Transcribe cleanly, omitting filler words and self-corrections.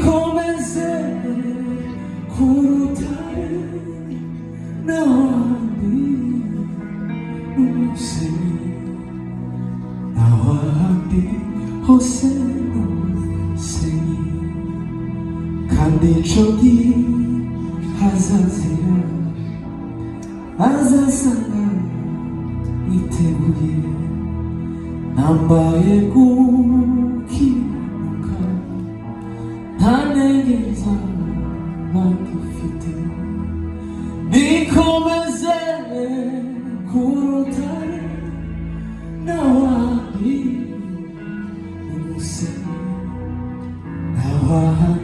nikomeze kurutare n'ahandi n'umusenyi n'ahandi hose n'umusenyi kandi ico gihe hazazira azasanga niteguye nambaye gukinuka ntanegeza bagifite nikomeze kurutare